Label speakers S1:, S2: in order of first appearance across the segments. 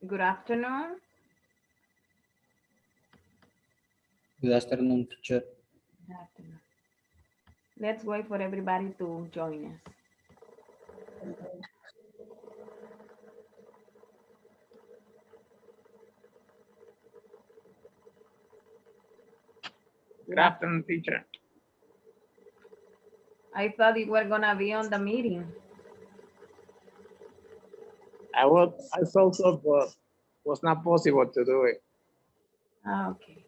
S1: Good afternoon.
S2: Good afternoon, teacher.
S1: Good afternoon. Let's wait for everybody to join us.
S3: Good afternoon, teacher.
S1: I thought you were gonna be on the meeting.
S3: I thought so, but was not possible to do it.
S1: Ah, okay.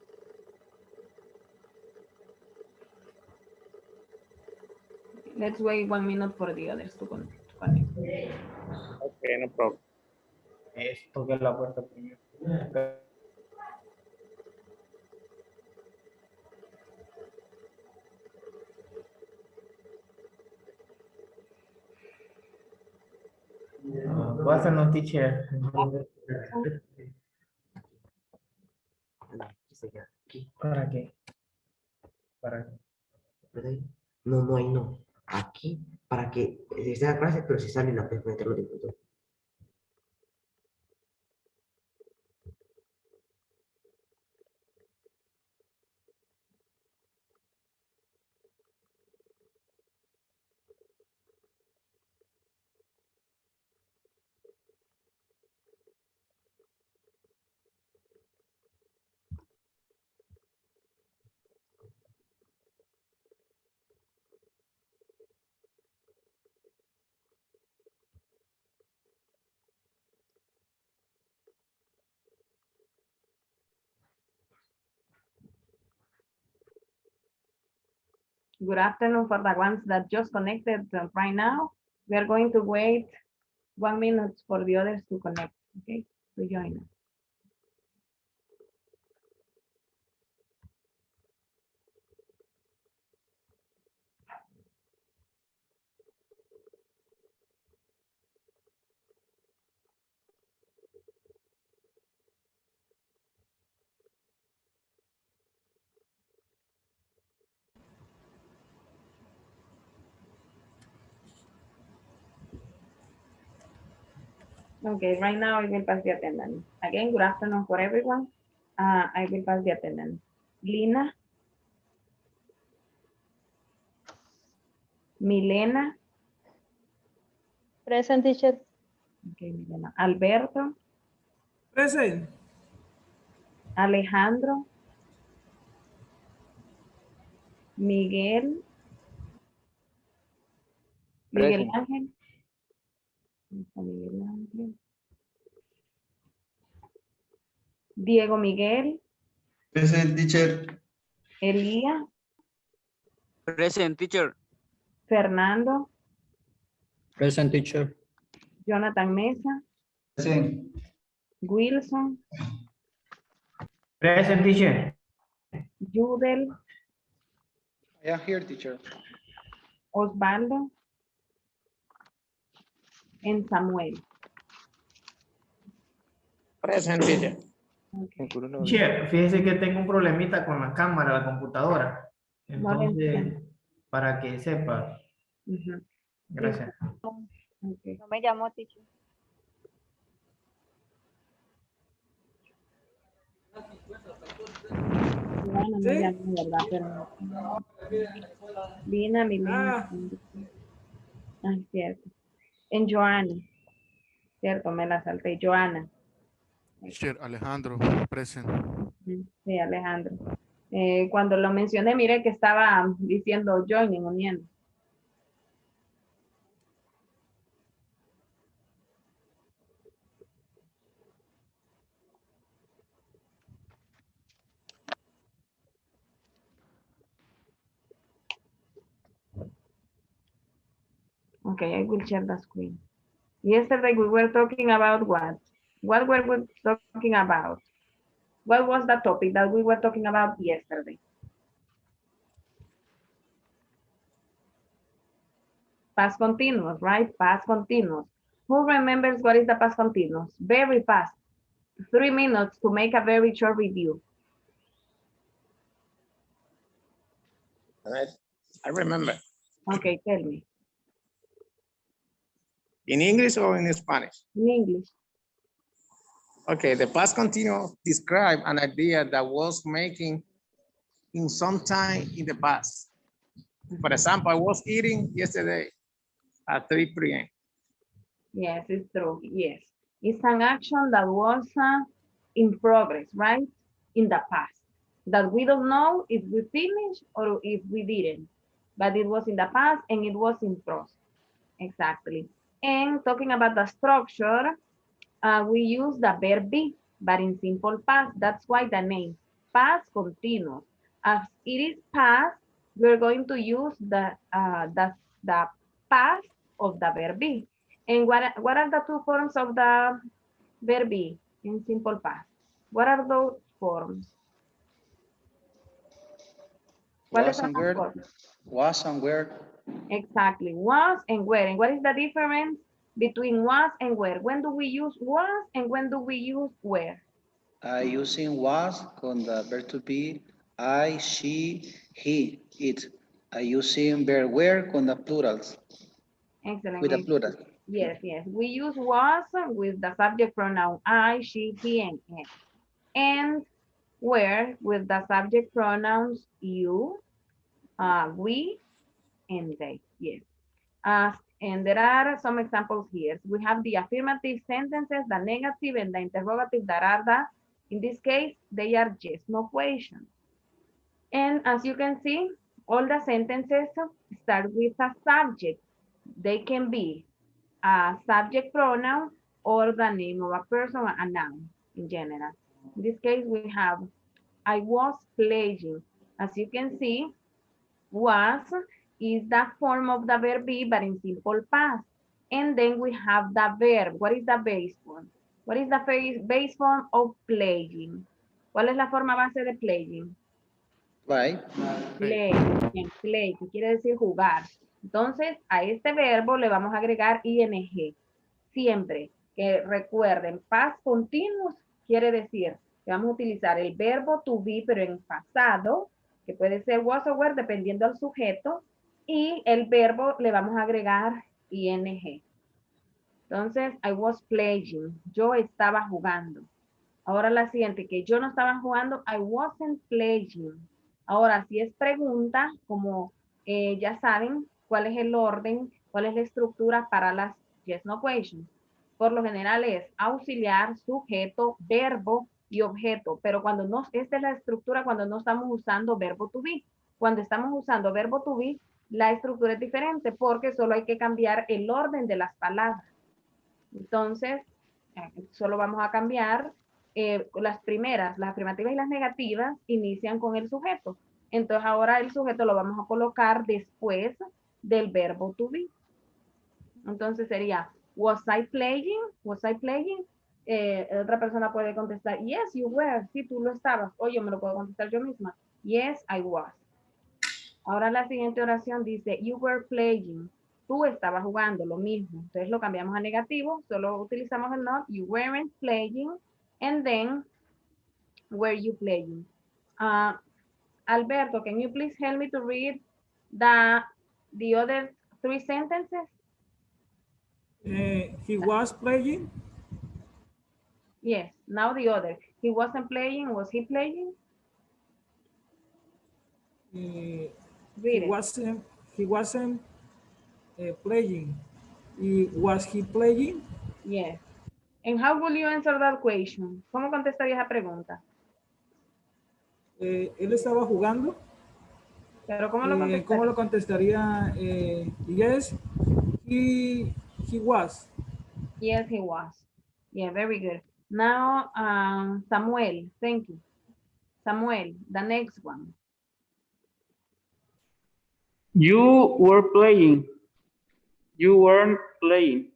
S1: Let's wait 1 minute for the others to connect.
S3: Okay, no problem.
S2: Toqué la puerta primero. Good afternoon, teacher. ¿Para qué? ¿Para qué?
S4: No, no, ahí no. Aquí, para que esté la clase, pero si sale la puedes meterlo de punto.
S1: Good afternoon for the ones that just connected right now. We are going to wait 1 minute for the others to connect, okay, to join us. Okay, right now I will pass the attendance. Again, good afternoon for everyone. I will pass the attendance. Lina. Milena.
S5: Present, teacher.
S1: Okay, Milena. Alberto.
S6: Present.
S1: Alejandro. Miguel. Miguel
S2: Present.
S1: Ángel. Miguel Ángel. Diego Miguel.
S7: Present, teacher.
S1: Elías.
S8: Present, teacher.
S1: Fernando.
S2: Present, teacher.
S1: Jonathan Mesa.
S7: Present.
S1: Wilson.
S2: Present, teacher.
S1: Judel.
S7: I am here, teacher.
S1: Osvaldo. And Samuel.
S3: Present, teacher.
S1: Okay.
S2: Teacher, fíjese que tengo un problemita con la cámara, la computadora.
S1: No le
S2: Entonces,
S1: entiendo.
S2: para que sepa.
S1: Ujú.
S2: Gracias.
S1: Okay.
S5: No me llamó, teacher.
S1: Bueno, no
S6: ¿Sí?
S1: llamó, ¿verdad? Pero Lina, Milena.
S6: Ah.
S1: Ay, cierto. En Joana. Cierto, me la salté. Joana.
S9: Teacher Alejandro, present.
S1: Ujú, sí, Alejandro. Cuando lo mencioné, mire que estaba diciendo joining, uniendo. Okay, I will share the screen. Yesterday we were talking about what? What were we talking about? What was the topic that we were talking about yesterday? Past continuous, right? Past continuous. Who remembers what is the past continuous? Very fast. 3 minutes to make a very short review.
S3: I remember.
S1: Okay, tell me.
S3: In English or in Spanish?
S1: In English.
S3: Okay, the past continuous describe an idea that was making in some time in the past. For example, I was eating yesterday at 3 p.m.
S1: Yes, it's true. Yes. It's an action that was in progress, right? In the past. That we don't know if we finished or if we didn't. But it was in the past and it was in process. Exactly. And talking about the structure, we use the verb be, but in simple past. That's why the name past continuous. As it is past, we're going to use the past of the verb be. And what are the two forms of the verb be in simple past? What are those forms? ¿Cuáles
S7: Was
S1: son
S7: and
S1: las
S7: where?
S1: formas?
S7: Was and where?
S1: Exactly, was and where. And what is the difference between was and where? When do we use was and when do we use where?
S7: Using was con the verb to be I, she, he, it. Using verb where con the plurals,
S1: Excellent.
S7: with the plural.
S1: Yes, yes. We use was with the subject pronoun I, she, he, and it. And where with the subject pronouns you, we, and they. Yes. And there are some examples here. We have the affirmative sentences, the negative, and the interrogative that are the, in this case, they are yes, no questions. And as you can see, all the sentences start with a subject. They can be a subject pronoun or the name of a person, a noun in general. In this case, we have, I was playing. As you can see, was is the form of the verb be, but in simple past. And then we have the verb. What is the base form? What is the base form of playing? ¿Cuál es la forma base de playing?
S7: Right?
S1: Play, bien, play, que quiere decir jugar. Entonces, a este verbo le vamos a agregar ing. Siempre que recuerden, past continuous quiere decir que vamos a utilizar el verbo to be, pero en pasado, que puede ser was o were, dependiendo del sujeto, y el verbo le vamos a agregar ing. Entonces, I was playing, yo estaba jugando. Ahora la siguiente, que yo no estaba jugando, I wasn't playing. Ahora, si es pregunta, como ya saben cuál es el orden, cuál es la estructura para las yes, no questions. Por lo general es auxiliar, sujeto, verbo y objeto. Pero cuando no, esta es la estructura cuando no estamos usando verbo to be. Cuando estamos usando verbo to be, la estructura es diferente porque solo hay que cambiar el orden de las palabras. Entonces, solo vamos a cambiar las primeras, las afirmativas y las negativas, inician con el sujeto. Entonces ahora el sujeto lo vamos a colocar después del verbo to be. Entonces sería, was I playing? Was I playing? Otra persona puede contestar, yes, you were. Sí, tú lo estabas. O yo me lo puedo contestar yo misma. Yes, I was. Ahora la siguiente oración dice, you were playing. Tú estabas jugando, lo mismo. Entonces lo cambiamos a negativo, solo utilizamos el not, you weren't playing, and then, were you playing? Alberto, can you please help me to read the other three sentences?
S6: He was playing.
S1: Yes, now the other. He wasn't playing, was he playing?
S6: He
S1: Read it.
S6: wasn't playing. Was he playing?
S1: Yes. And how will you answer that question? ¿Cómo contestaría esa pregunta?
S6: Él estaba jugando.
S1: Pero ¿cómo lo contestaría?
S6: ¿Cómo lo contestaría? Yes, he was.
S1: Yes, he was. Yeah, very good. Now, Samuel, thank you. Samuel, the next one.
S5: You were playing. You weren't playing.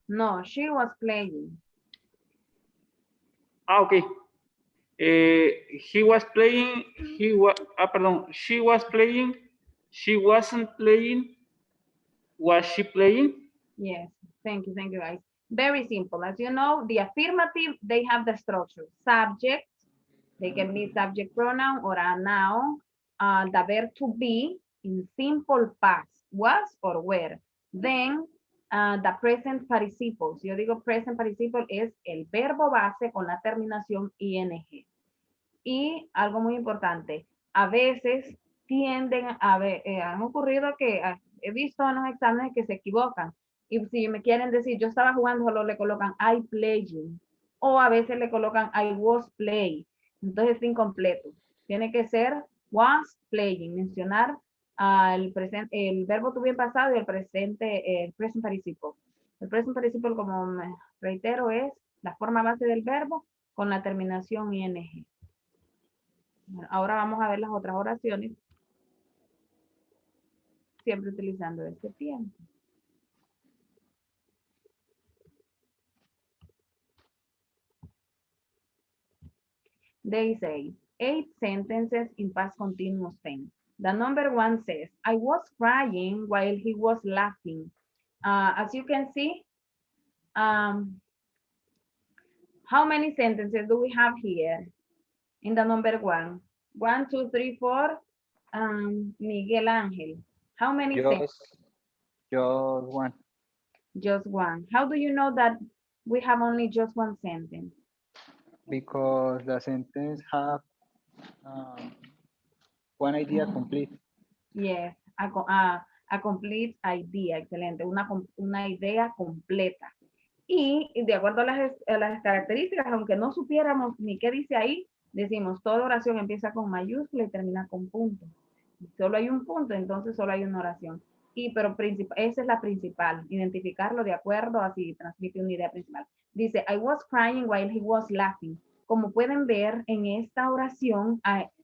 S1: No, she was playing.
S5: Okay. He was playing. Pardon. She was playing. She wasn't playing. Was she playing?
S1: Yes, thank you, guys. Very simple. As you know, the affirmative, they have the structure. Subject, they can be subject pronoun or a noun. The verb to be in simple past, was or were. Then the present participle. Si yo digo present participle es el verbo base con la terminación ing. Y algo muy importante, a veces tienden a ver, han ocurrido que he visto en los exámenes que se equivocan. Y si me quieren decir, yo estaba jugando, solo le colocan I playing. O a veces le colocan I was playing. Entonces es incompleto. Tiene que ser was playing. Mencionar el verbo to be en pasado y el present participle. El present participle, como me reitero, es la forma base del verbo con la terminación ing. Ahora vamos a ver las otras oraciones, siempre utilizando este tiempo. They say 8 sentences in past continuous tense. The number 1 says, I was crying while he was laughing. As you can see, how many sentences do we have here in the number 1? 1, 2, 3, 4. Miguel Angel. How many sentences?
S10: Just one.
S1: Just one. How do you know that we have only just one sentence?
S10: Because the sentence have one idea complete.
S1: Yes, a complete idea, excelente, una idea completa. Y de acuerdo a las características, aunque no supiéramos ni qué dice ahí, decimos, toda oración empieza con mayúscula y termina con punto. Si solo hay un punto, entonces solo hay una oración. Pero esa es la principal, identificarlo de acuerdo a si transmite una idea principal. Dice, I was crying while he was laughing. Como pueden ver en esta oración,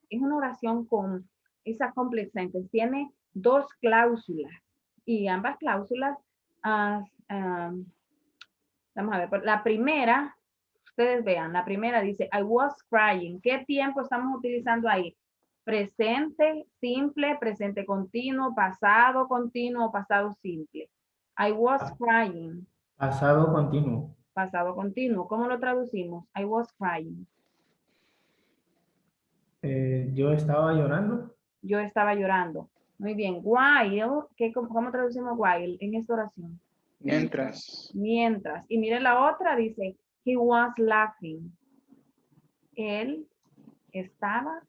S1: es una oración con esa complex sentence. Tiene 2 cláusulas y ambas cláusulas, vamos a ver, la primera, ustedes vean, la primera dice, I was crying. ¿Qué tiempo estamos utilizando ahí? Presente simple, presente continuo, pasado continuo, pasado simple. I was crying.
S2: Pasado continuo.
S1: Pasado continuo. ¿Cómo lo traducimos? I was crying.
S2: Yo estaba llorando.
S1: Yo estaba llorando. Muy bien. While, ¿cómo traducimos while en esta oración?
S10: Mientras.
S1: Mientras. Y miren la otra, dice, he was laughing. Él estaba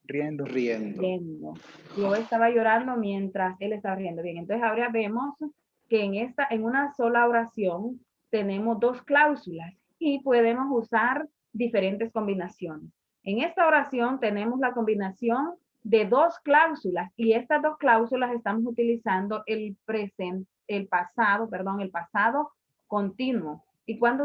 S10: Riendo.
S1: riendo. Yo estaba llorando mientras él estaba riendo. Bien, entonces ahora vemos que en una sola oración tenemos 2 cláusulas y podemos usar diferentes combinaciones. En esta oración tenemos la combinación de 2 cláusulas y estas 2 cláusulas estamos utilizando el pasado continuo. Y cuando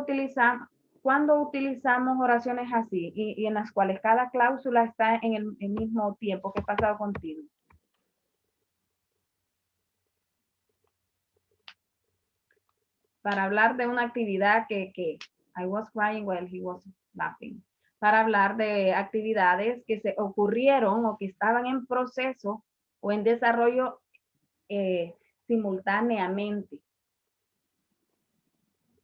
S1: utilizamos oraciones así y en las cuales cada cláusula está en el mismo tiempo que pasado continuo. Para hablar de una actividad que I was crying while he was laughing. Para hablar de actividades que se ocurrieron o que estaban en proceso o en desarrollo simultáneamente.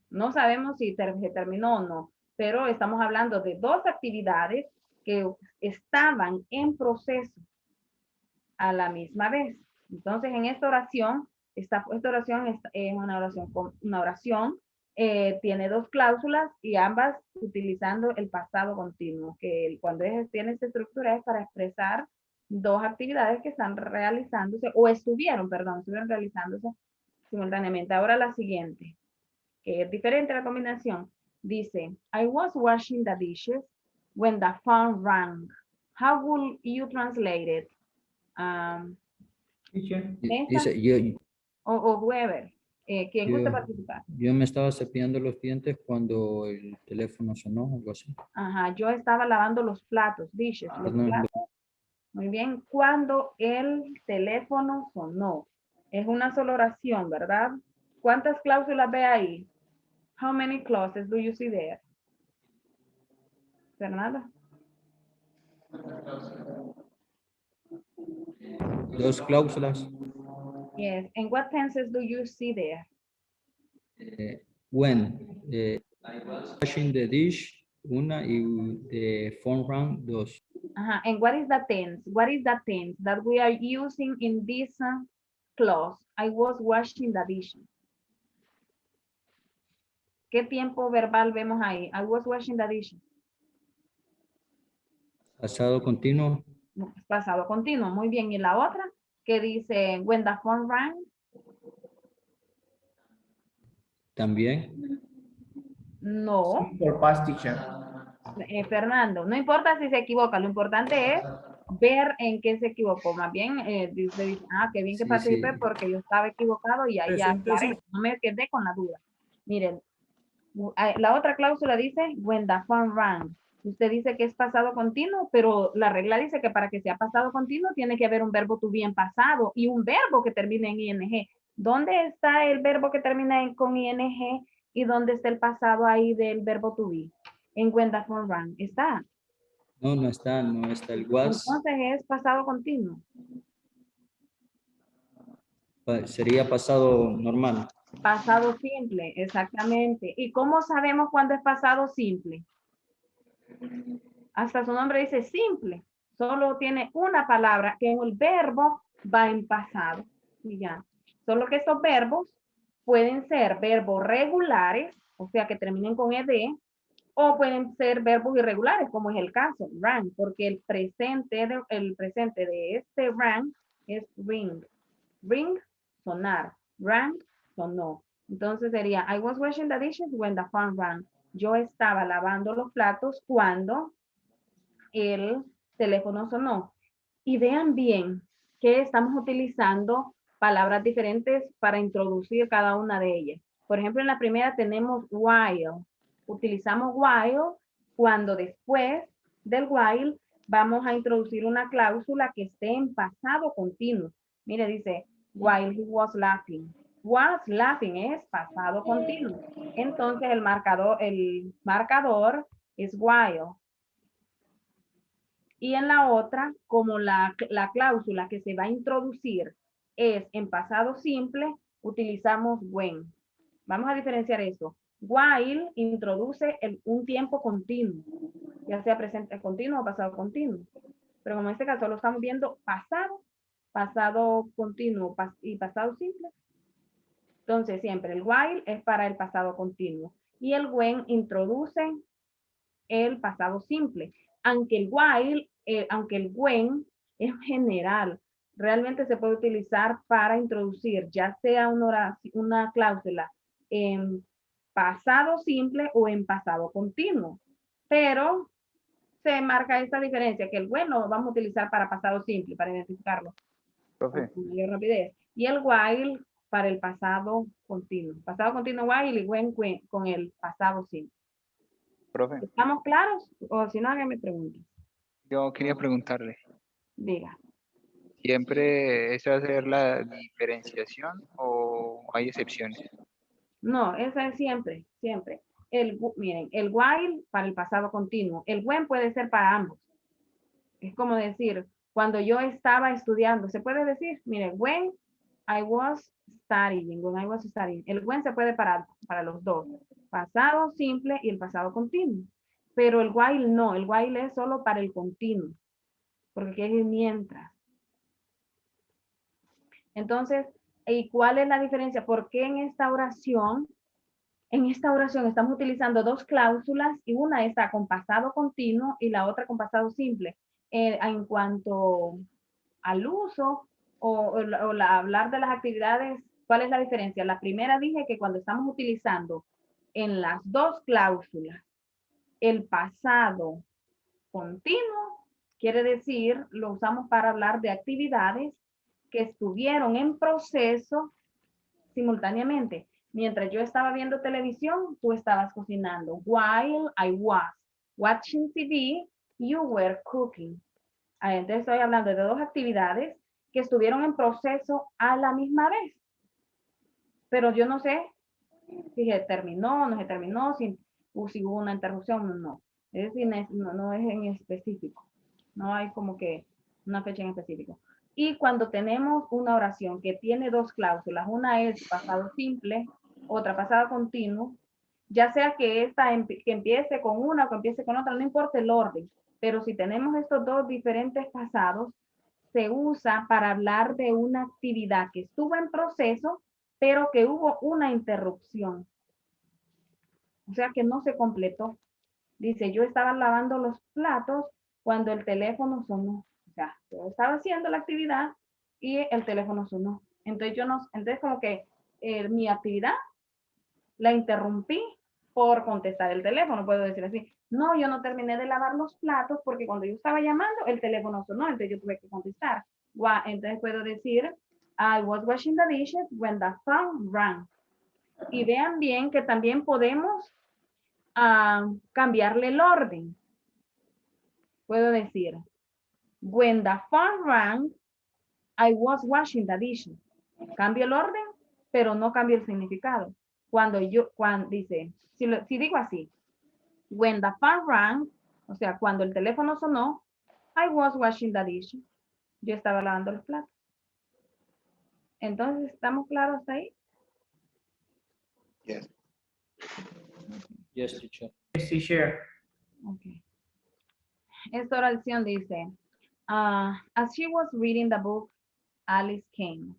S1: No sabemos si se terminó o no, pero estamos hablando de 2 actividades que estaban en proceso a la misma vez. Entonces, en esta oración, esta oración es una oración, tiene 2 cláusulas y ambas utilizando el pasado continuo, que cuando tiene esta estructura es para expresar 2 actividades que están realizándose, o estuvieron realizándose simultáneamente. Ahora la siguiente, que es diferente la combinación, dice, I was washing the dishes when the phone rang. How will you translate it?
S11: Dice, yo,
S1: o whoever, quien guste participar.
S11: Yo me estaba cepillando los dientes cuando el teléfono sonó, algo así.
S1: Ajá, yo estaba lavando los platos, dishes, los platos. Muy bien, cuando el teléfono sonó. Es una sola oración, ¿verdad? ¿Cuántas cláusulas ve ahí? How many clauses do you see there? Fernanda.
S11: 2 cláusulas.
S1: Yes, and what tenses do you see there?
S11: When, washing the dish, una, y the phone rang, 2.
S1: And what is the tense? What is the tense that we are using in this clause? I was washing the dishes. ¿Qué tiempo verbal vemos ahí? I was washing the dishes.
S11: Pasado continuo.
S1: Pasado continuo, muy bien. ¿Y la otra? Que dice, when the phone rang.
S11: También.
S1: No.
S2: For past teacher.
S1: Fernando, no importa si se equivoca, lo importante es ver en qué se equivocó. Más bien, dice, qué bien que
S11: Sí,
S1: participé
S11: sí.
S1: porque yo estaba equivocado y ahí ya
S6: Presente
S1: aclaré,
S6: sí.
S1: no me quedé con la duda. Miren, la otra cláusula dice, when the phone rang. Usted dice que es pasado continuo, pero la regla dice que para que sea pasado continuo tiene que haber un verbo to be en pasado y un verbo que termine en ing. ¿Dónde está el verbo que termina con ing y dónde está el pasado ahí del verbo to be? En when the phone rang. ¿Está?
S11: No, no está el was.
S1: Entonces es pasado continuo.
S11: Sería pasado normal.
S1: Pasado simple, exactamente. ¿Y cómo sabemos cuándo es pasado simple? Hasta su nombre dice simple. Solo tiene una palabra que en el verbo va en pasado. Y ya. Solo que estos verbos pueden ser verbos regulares, o sea, que terminen con ed, o pueden ser verbos irregulares, como es el caso, rang, porque el presente de este rang es ring. Ring, sonar. Rang, sonó. Entonces sería, I was washing the dishes when the phone rang. Yo estaba lavando los platos cuando el teléfono sonó. Y vean bien que estamos utilizando palabras diferentes para introducir cada una de ellas. Por ejemplo, en la primera tenemos while. Utilizamos while cuando después del while vamos a introducir una cláusula que esté en pasado continuo. Mire, dice, while he was laughing. Was laughing es pasado continuo. Entonces el marcador es while. Y en la otra, como la cláusula que se va a introducir es en pasado simple, utilizamos when. Vamos a diferenciar eso. While introduce un tiempo continuo, ya sea presente continuo o pasado continuo. Pero como en este caso lo estamos viendo pasado, pasado continuo y pasado simple. Entonces siempre el while es para el pasado continuo. Y el when introduce el pasado simple. Aunque el while, aunque el when es general, realmente se puede utilizar para introducir ya sea una cláusula en pasado simple o en pasado continuo. Pero se marca esta diferencia, que el when lo vamos a utilizar para pasado simple, para identificarlo
S10: Profe,
S1: con mayor rapidez. Y el while para el pasado continuo. Pasado continuo while y when con el pasado simple.
S10: profe,
S1: ¿Estamos claros? O si no, hágame preguntas.
S10: yo quería preguntarle,
S1: Diga.
S10: ¿siempre es hacer la diferenciación o hay excepciones?
S1: No, esa es siempre, siempre. Miren, el while para el pasado continuo. El when puede ser para ambos. Es como decir, cuando yo estaba estudiando, se puede decir, miren, when I was studying, when I was studying. El when se puede para los dos. Pasado simple y el pasado continuo. Pero el while no, el while es solo para el continuo. Porque es mientras. Entonces, ¿y cuál es la diferencia? ¿Por qué en esta oración estamos utilizando dos cláusulas y una está con pasado continuo y la otra con pasado simple? En cuanto al uso o hablar de las actividades, ¿cuál es la diferencia? La primera dije que cuando estamos utilizando en las dos cláusulas el pasado continuo, quiere decir, lo usamos para hablar de actividades que estuvieron en proceso simultáneamente. Mientras yo estaba viendo televisión, tú estabas cocinando. While I was watching TV, you were cooking. Entonces estoy hablando de dos actividades que estuvieron en proceso a la misma vez. Pero yo no sé si se terminó, no se terminó, si hubo una interrupción o no. Es decir, no es en específico. No hay como que una fecha en específico. Y cuando tenemos una oración que tiene dos cláusulas, una es pasado simple, otra pasado continuo, ya sea que que empiece con una o que empiece con otra, no importa el orden, pero si tenemos estos dos diferentes pasados, se usa para hablar de una actividad que estuvo en proceso, pero que hubo una interrupción. O sea que no se completó. Dice, yo estaba lavando los platos cuando el teléfono sonó. O sea, yo estaba haciendo la actividad y el teléfono sonó. Entonces entonces como que mi actividad la interrumpí por contestar el teléfono, puedo decir así. No, yo no terminé de lavar los platos porque cuando yo estaba llamando, el teléfono sonó, entonces yo tuve que contestar. Entonces puedo decir, I was washing the dishes when the phone rang. Y vean bien que también podemos cambiarle el orden. Puedo decir, when the phone rang, I was washing the dishes. Cambio el orden, pero no cambio el significado. Cuando dice, si digo así, when the phone rang, o sea, cuando el teléfono sonó, I was washing the dishes. Yo estaba lavando los platos. Entonces, ¿estamos claros ahí?
S7: Yes.
S11: Yes, teacher.
S2: Sí, share.
S1: Okay. Esta oración dice, as she was reading the book, Alice came.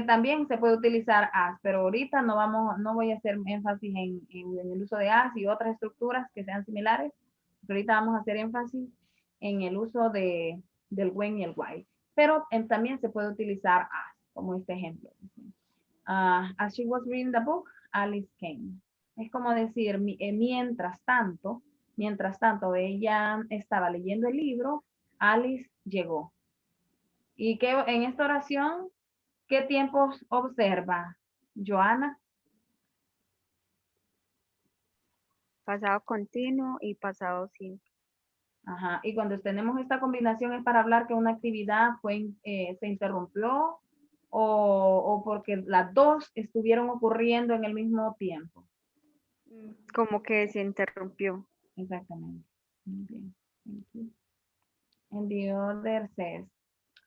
S1: También se puede utilizar as, pero ahorita no voy a hacer énfasis en el uso de as y otras estructuras que sean similares. Ahorita vamos a hacer énfasis en el uso del when y el why. Pero también se puede utilizar as, como este ejemplo. As she was reading the book, Alice came. Es como decir, mientras tanto, ella estaba leyendo el libro, Alice llegó. Y que en esta oración, ¿qué tiempos observa, Joana?
S12: Pasado continuo y pasado simple.
S1: Ajá. Y cuando tenemos esta combinación es para hablar que una actividad se interrumpió o porque las dos estuvieron ocurriendo en el mismo tiempo.
S12: Como que se interrumpió.
S1: Exactamente. Muy bien. Thank you. And the other says,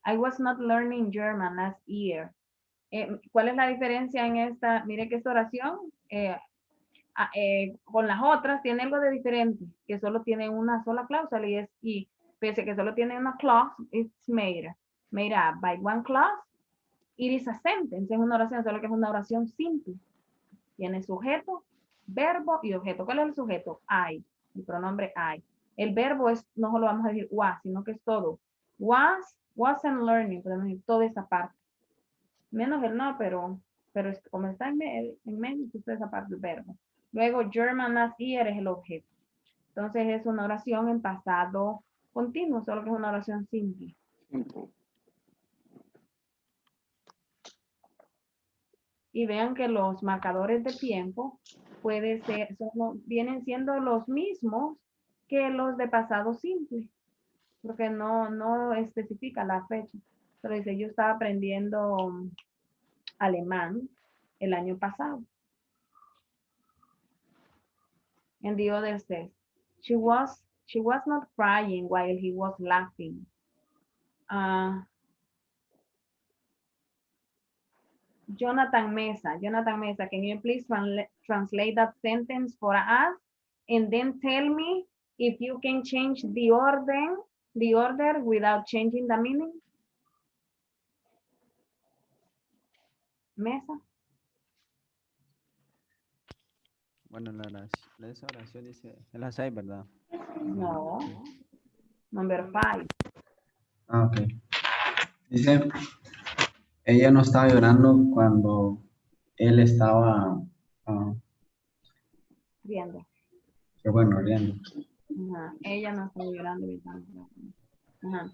S1: I was not learning German last year. ¿Cuál es la diferencia en esta? Mire que esta oración con las otras tiene algo de diferente, que solo tiene una sola cláusula y pese que solo tiene una clause, it's made up by one clause, it is a sentence, es una oración, solo que es una oración simple. Tiene sujeto, verbo y objeto. ¿Cuál es el sujeto? I, el pronombre I. El verbo no solo vamos a decir was, sino que es todo. Wasn't learning, podemos decir toda esa parte. Menos el no, pero como está en medio, es esa parte del verbo. Luego, German last year es el objeto. Entonces, es una oración en pasado continuo, solo que es una oración simple. Y vean que los marcadores de tiempo vienen siendo los mismos que los de pasado simple, porque no especifica la fecha. Pero dice, yo estaba aprendiendo alemán el año pasado. And the other says, she was not crying while he was laughing. Jonathan Mesa, can you please translate that sentence for us and then tell me if you can change the order without changing the meaning? Mesa.
S13: Bueno, esa oración dice, es la 6, ¿verdad?
S1: No. Number 5.
S13: Ah, ok. Dice, ella no estaba llorando cuando él estaba
S1: Riendo.
S13: riendo.
S1: Ajá. Ella no está llorando. Ajá.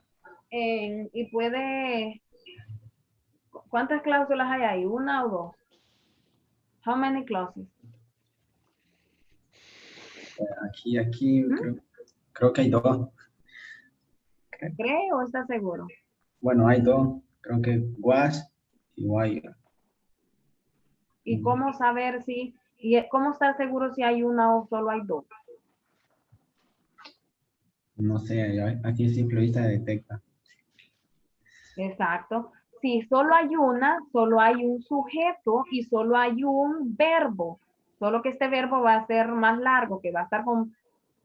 S1: Y puede, ¿cuántas cláusulas hay ahí? ¿Una o dos? How many clauses?
S13: Aquí creo que hay dos.
S1: ¿Cree o está seguro?
S13: Bueno, hay dos. Creo que was y why.
S1: ¿Y cómo saber cómo estar seguro si hay una o solo hay dos?
S13: No sé, aquí simple vista detecta.
S1: Exacto. Si solo hay una, solo hay un sujeto y solo hay un verbo. Solo que este verbo va a ser más largo, que va a estar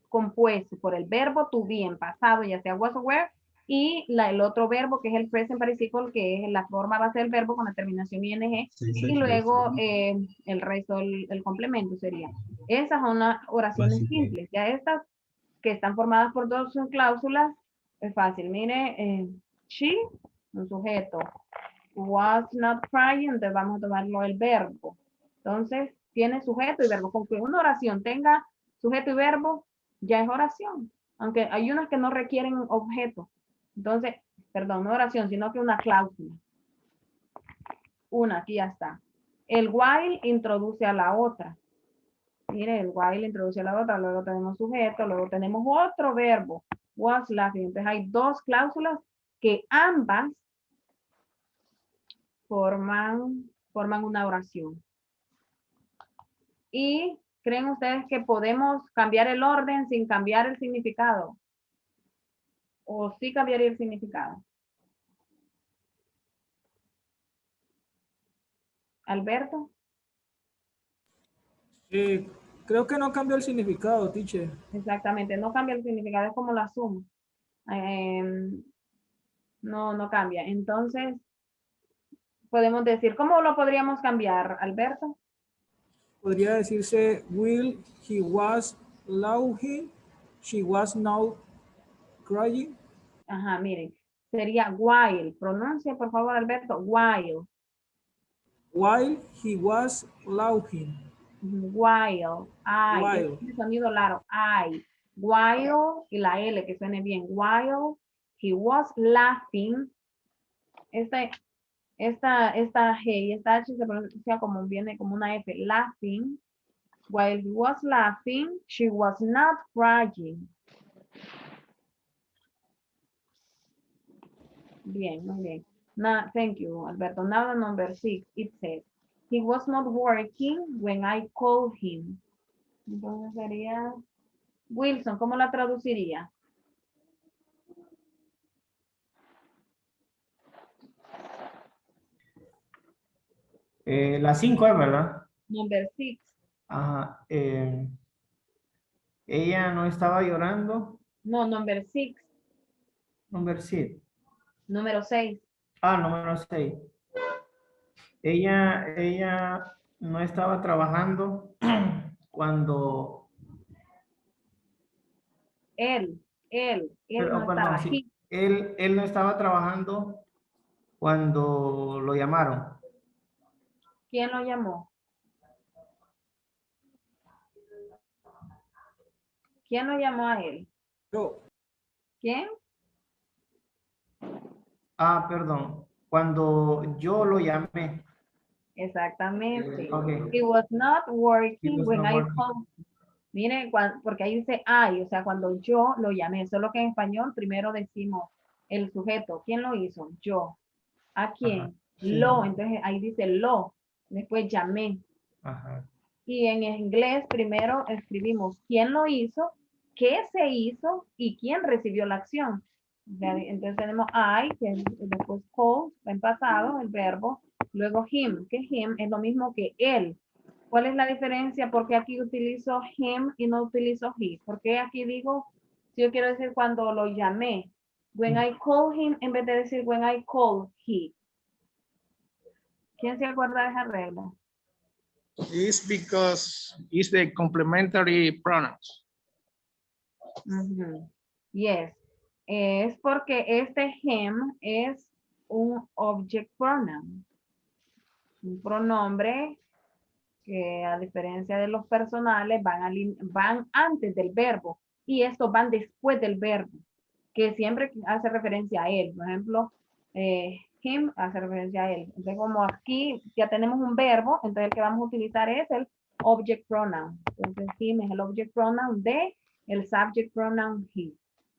S1: compuesto por el verbo to be en pasado, ya sea was o were, y el otro verbo que es el present participle, que es la forma base del verbo con la terminación ing, y luego el resto, el complemento sería. Esas son las oraciones simples. Ya estas que están formadas por dos cláusulas, es fácil. Mire, she, un sujeto, was not crying, entonces vamos a tomarlo el verbo. Entonces, tiene sujeto y verbo. Con que una oración tenga sujeto y verbo, ya es oración. Aunque hay unas que no requieren objeto. Entonces, perdón, no oración, sino que una cláusula. Una, aquí ya está. El while introduce a la otra. Mire, el while introduce a la otra, luego tenemos sujeto, luego tenemos otro verbo, was laughing. Entonces hay dos cláusulas que ambas forman una oración. ¿Y creen ustedes que podemos cambiar el orden sin cambiar el significado? ¿O sí cambiaría el significado? Alberto.
S6: Creo que no cambió el significado, teacher.
S1: Exactamente, no cambia el significado, es como la suma. No cambia. Entonces, podemos decir, ¿cómo lo podríamos cambiar, Alberto?
S6: Podría decirse, will he was laughing, she was now crying.
S1: Ajá, miren, sería while. Pronuncia, por favor, Alberto, while.
S6: While he was laughing.
S1: While,
S6: While.
S1: el sonido largo, while, y la L que suene bien, while he was laughing, esta G y esta H se pronuncia como, viene como una F, laughing, while he was laughing, she was not crying. Bien, muy bien. Now, thank you, Alberto. Now the number 6, it says, he was not working when I called him. Entonces sería, Wilson, ¿cómo la traduciría?
S2: La 5 es, ¿verdad?
S1: Number 6.
S2: Ajá. Ella no estaba llorando.
S1: No, number 6.
S2: Number 6.
S1: Número 6.
S2: Número 6. Ella no estaba trabajando cuando...
S1: Él
S2: Pero,
S1: no
S2: perdón,
S1: estaba.
S2: sí. Él no estaba trabajando cuando lo llamaron.
S1: ¿Quién lo llamó? ¿Quién lo llamó a él?
S6: No.
S1: ¿Quién?
S2: Perdón. Cuando yo lo llamé.
S1: Exactamente.
S2: Okay.
S1: He was not working
S2: was
S1: when
S2: not
S1: I
S2: working.
S1: called. Mire, porque ahí dice I, o sea, cuando yo lo llamé. Solo que en español primero decimos el sujeto. ¿Quién lo hizo? Yo. ¿A quién?
S2: Sí.
S1: Lo. Entonces ahí dice lo. Después llamé.
S2: Ajá.
S1: Y en inglés primero escribimos quién lo hizo, qué se hizo y quién recibió la acción. Entonces tenemos I, que es después call, en pasado, el verbo. Luego him, que him es lo mismo que él. ¿Cuál es la diferencia? Porque aquí utilizo him y no utilizo he. Porque aquí digo, si yo quiero decir cuando lo llamé, when I call him, en vez de decir when I call he. ¿Quién se acuerda de esa regla?
S3: It's because it's the complementary pronouns.
S1: Yes. Es porque este him es un object pronoun. Un pronombre que a diferencia de los personales van antes del verbo y estos van después del verbo, que siempre hace referencia a él. Por ejemplo, him hace referencia a él. Entonces, como aquí ya tenemos un verbo, entonces el que vamos a utilizar es el object pronoun. Entonces, him es el object pronoun de el subject pronoun he.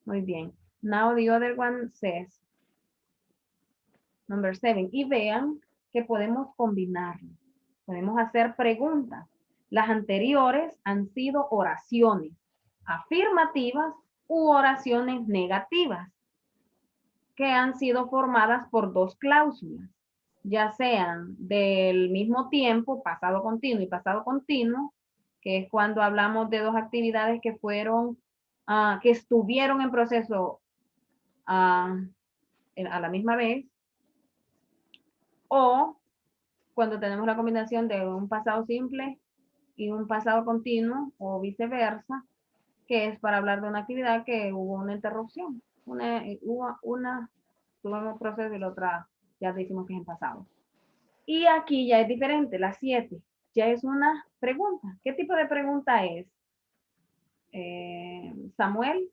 S1: Muy bien. Now the other one says, number 7. Y vean que podemos combinarlo. Podemos hacer preguntas. Las anteriores han sido oraciones afirmativas u oraciones negativas que han sido formadas por dos cláusulas, ya sean del mismo tiempo, pasado continuo y pasado continuo, que es cuando hablamos de dos actividades que fueron, que estuvieron en proceso a la misma vez, o cuando tenemos la combinación de un pasado simple y un pasado continuo, o viceversa, que es para hablar de una actividad que hubo una interrupción, hubo un proceso y la otra ya decimos que es en pasado. Y aquí ya es diferente, la 7, ya es una pregunta. ¿Qué tipo de pregunta es? Samuel,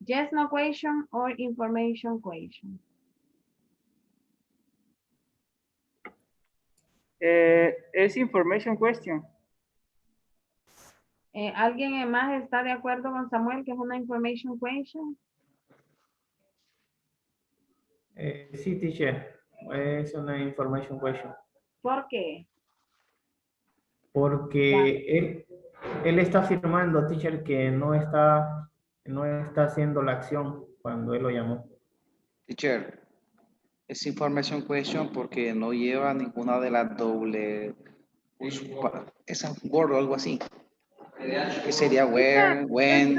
S1: yes, no question or information question.
S5: Es information question.
S1: ¿Alguien más está de acuerdo con Samuel que es una information question?
S2: Sí, teacher. Es una information question.
S1: ¿Por qué?
S2: Porque él está afirmando, teacher, que no está haciendo la acción cuando él lo llamó.
S7: Teacher, es information question porque no lleva ninguna de las doble, esa word o algo así. Que sería where, when.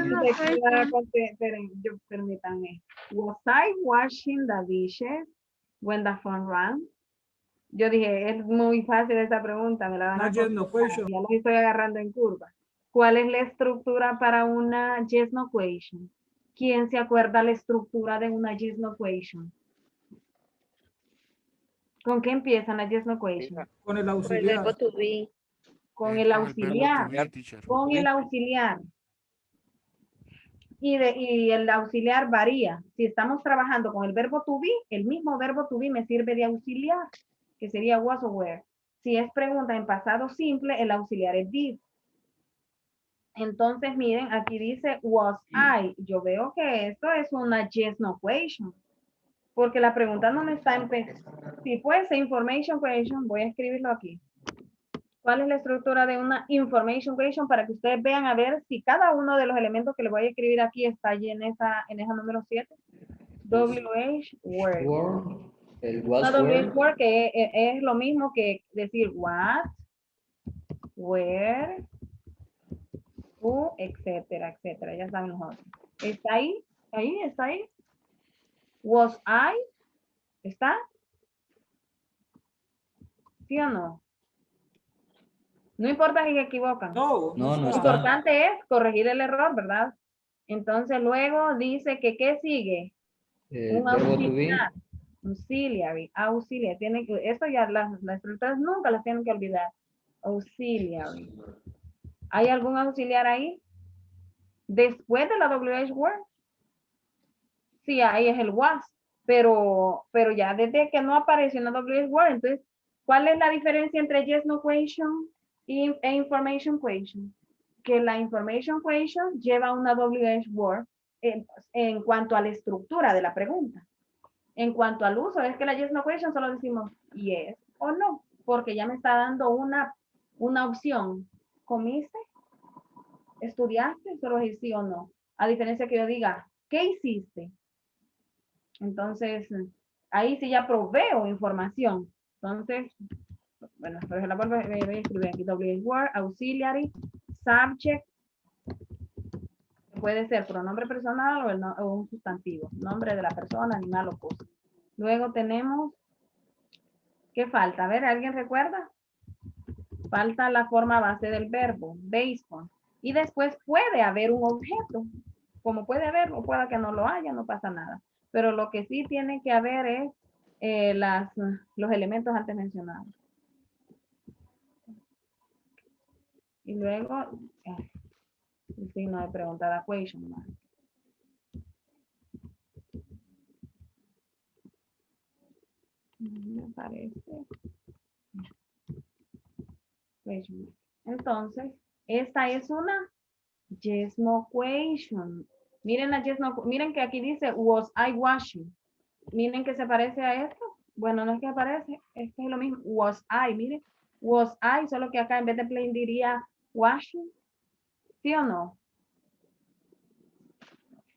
S1: Permítanme. Was I washing the dishes when the phone rang? Yo dije, es muy fácil esa pregunta, me la van a
S6: Yes, no question.
S1: ya lo estoy agarrando en curva. ¿Cuál es la estructura para una yes, no question? ¿Quién se acuerda la estructura de una yes, no question? ¿Con qué empiezan las yes, no question?
S6: Con el auxiliar.
S1: Con el auxiliar. Con el auxiliar. Y el auxiliar varía. Si estamos trabajando con el verbo to be, el mismo verbo to be me sirve de auxiliar, que sería was o were. Si es pregunta en pasado simple, el auxiliar es did. Entonces, miren, aquí dice was I. Yo veo que esto es una yes, no question. Porque la pregunta no me está en... Si fuese information question, voy a escribirlo aquí. ¿Cuál es la estructura de una information question? Para que ustedes vean a ver si cada uno de los elementos que les voy a escribir aquí está allí en esa número 7. WH word.
S11: El was
S1: Una WH
S11: were.
S1: word que es lo mismo que decir what, where, who, etcétera, etcétera. Ya saben los otros. ¿Está ahí? ¿Ahí? ¿Está ahí? Was I? ¿Está? ¿Sí o no? No importa si se equivocan.
S6: No,
S11: No, no
S1: Lo
S11: está.
S1: importante es corregir el error, ¿verdad? Entonces luego dice que ¿qué sigue?
S11: El
S1: Un
S11: verbo to be.
S1: auxiliary. Auxiliary. Tiene que, eso ya las estructuras nunca las tienen que olvidar. Auxiliary. ¿Hay algún auxiliar ahí? Después de la WH word. Sí, ahí es el was. Pero ya desde que no apareció una WH word, entonces, ¿cuál es la diferencia entre yes, no question e information question? Que la information question lleva una WH word en cuanto a la estructura de la pregunta. En cuanto al uso, es que la yes, no question solo decimos yes o no, porque ya me está dando una opción. ¿Comiste? ¿Estudiaste? Solo es sí o no. A diferencia que yo diga, ¿qué hiciste? Entonces, ahí sí ya proveo información. Entonces, bueno, por ejemplo, voy a escribir aquí WH word, auxiliary, subject, puede ser pronombre personal o un sustantivo, nombre de la persona, animal o cosa. Luego tenemos, ¿qué falta? A ver, ¿alguien recuerda? Falta la forma base del verbo, based on. Y después puede haber un objeto. Como puede haber, o pueda que no lo haya, no pasa nada. Pero lo que sí tiene que haber es los elementos antes mencionados. Y luego, el signo de pregunta, question mark. Me parece. Entonces, esta es una yes, no question. Miren la yes, no, miren que aquí dice was I washing. Miren que se parece a esto. Bueno, no es que aparece, es que es lo mismo. Was I, miren. Was I, solo que acá en vez de plain diría washing. ¿Sí o no?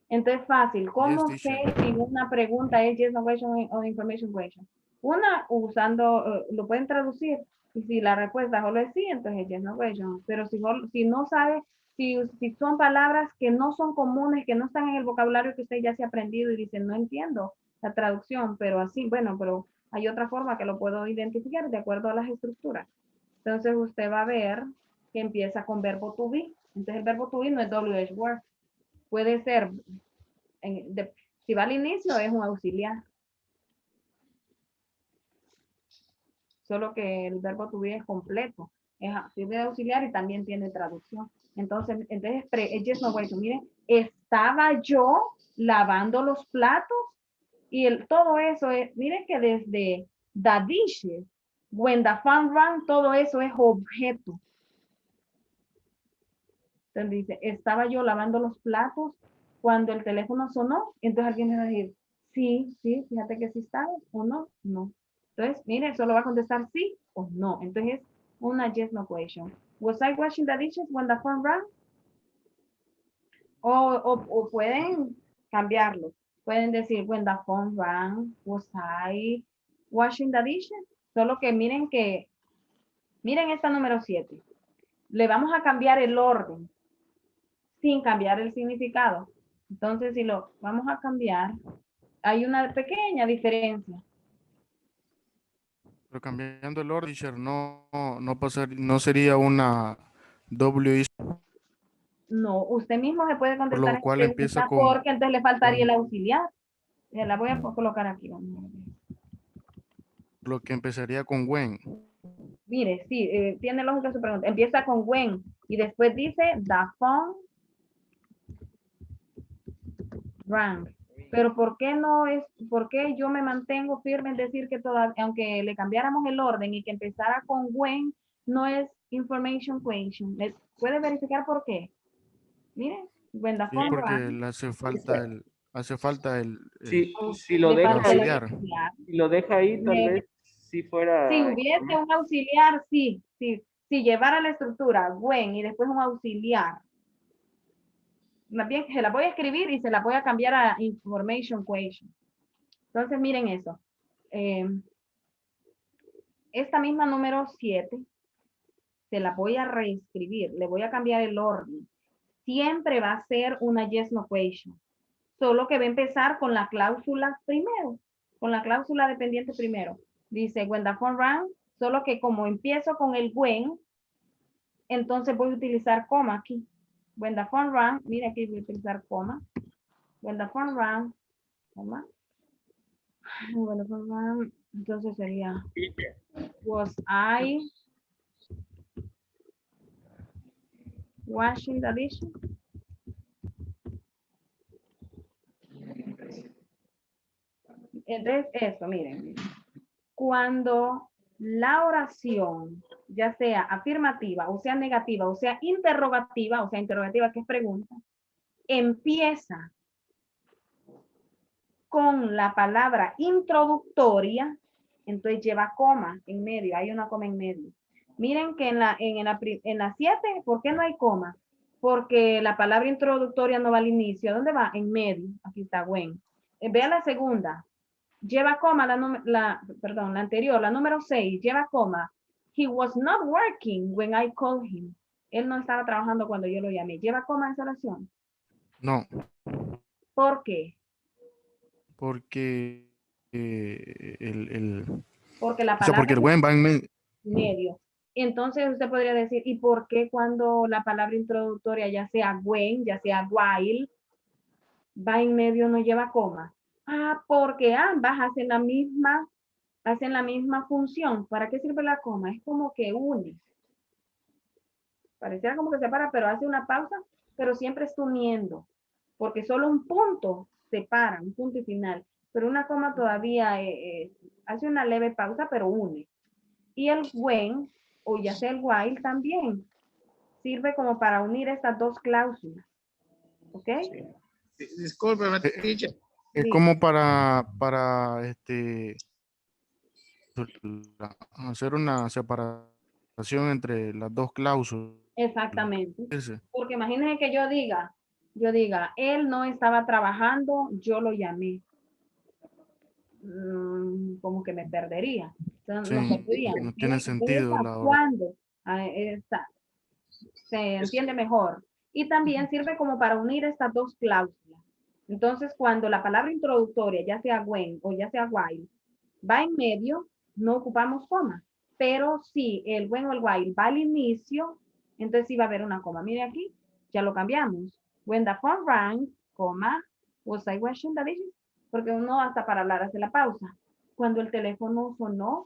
S1: Entonces, fácil. ¿Cómo
S9: Yes,
S1: sé
S9: teacher.
S1: si una pregunta es yes, no question o information question? Una, usando, lo pueden traducir. Y si la respuesta solo es sí, entonces es yes, no question. Pero si no sabe si son palabras que no son comunes, que no están en el vocabulario que usted ya se ha aprendido y dice, no entiendo la traducción, pero así, bueno, pero hay otra forma que lo puedo identificar de acuerdo a las estructuras. Entonces usted va a ver que empieza con verbo to be. Entonces el verbo to be no es WH word. Puede ser, si va al inicio es un auxiliar. Solo que el verbo to be es completo. Tiene auxiliar y también tiene traducción. Entonces es just no question. Miren, estaba yo lavando los platos y todo eso es, miren que desde the dishes, when the phone rang, todo eso es objeto. Entonces dice, estaba yo lavando los platos cuando el teléfono sonó. Entonces alguien va a decir, sí, fíjate que sí estaba o no, no. Entonces, mire, solo va a contestar sí o no. Entonces, es una yes, no question. Was I washing the dishes when the phone rang? O pueden cambiarlo. Pueden decir, when the phone rang, was I washing the dishes? Solo que miren esta número 7. Le vamos a cambiar el orden sin cambiar el significado. Entonces, si lo vamos a cambiar, hay una pequeña diferencia.
S9: Pero cambiando el orden, teacher, no sería una WI,
S1: No, usted mismo se puede
S9: por
S1: contestar
S9: lo cual
S1: esta
S9: empieza
S1: pregunta
S9: con,
S1: porque entonces le faltaría el auxiliar. La voy a colocar aquí.
S9: lo que empezaría con when.
S1: Mire, sí, tiene lógica su pregunta. Empieza con when y después dice the phone rang. Pero ¿por qué yo me mantengo firme en decir que todavía, aunque le cambiáramos el orden y que empezara con when, no es information question? ¿Puede verificar por qué? Miren, when the
S9: Sí,
S1: phone
S9: porque
S1: rang,
S9: le hace falta
S5: Si lo
S1: le
S5: deja
S1: falta el
S5: ahí,
S1: auxiliar.
S5: si lo deja ahí, tal vez si
S1: Si
S5: fuera.
S1: hubiese un auxiliar, sí. Si llevara la estructura when y después un auxiliar, más bien se la voy a escribir y se la voy a cambiar a information question. Entonces miren eso. Esta misma número 7 se la voy a reescribir, le voy a cambiar el orden. Siempre va a ser una yes no question, solo que va a empezar con la cláusula primero, con la cláusula dependiente primero. Dice when the phone rang, solo que como empiezo con el when, entonces voy a utilizar coma aquí. When the phone rang, mira aquí voy a utilizar coma. When the phone rang, coma. When the phone rang, entonces sería was I washing the dishes? Entonces, esto, miren. Cuando la oración, ya sea afirmativa, o sea negativa, o sea interrogativa que es pregunta, empieza con la palabra introductoria, entonces lleva coma en medio, hay una coma en medio. Miren que en la 7, ¿por qué no hay coma? Porque la palabra introductoria no va al inicio. ¿A dónde va? En medio. Aquí está when. Vea la segunda. Lleva coma la anterior, la número 6, lleva coma. He was not working when I called him. Él no estaba trabajando cuando yo lo llamé. ¿Lleva coma esa oración?
S9: No,
S1: ¿Por qué?
S9: porque
S1: Porque la
S9: o sea,
S1: palabra
S9: porque el when va en
S1: medio. Entonces usted podría decir, ¿y por qué cuando la palabra introductoria, ya sea when, ya sea while, va en medio, no lleva coma? Porque ambas hacen la misma función. ¿Para qué sirve la coma? Es como que une. Pareciera como que separa, pero hace una pausa, pero siempre está uniendo. Porque solo un punto separa, un punto y final. Pero una coma todavía hace una leve pausa, pero une. Y el when, o ya sea el while, también sirve como para unir estas dos cláusulas. ¿Ok?
S3: Discúlpeme, teacher.
S9: Es como para hacer una separación entre las dos cláusulas.
S1: Exactamente.
S9: Ese.
S1: Porque imagínense que yo diga, él no estaba trabajando, yo lo llamé. Como que me perdería. Entonces,
S9: Sí,
S1: no perdería.
S9: no tiene sentido la hora.
S1: ¿Cuándo? Se entiende mejor. Y también sirve como para unir estas dos cláusulas. Entonces, cuando la palabra introductoria, ya sea when o ya sea while, va en medio, no ocupamos coma. Pero si el when o el while va al inicio, entonces sí va a haber una coma. Mire aquí, ya lo cambiamos. When the phone rang, coma, was I washing the dishes? Porque uno hasta para hablar hace la pausa. Cuando el teléfono sonó,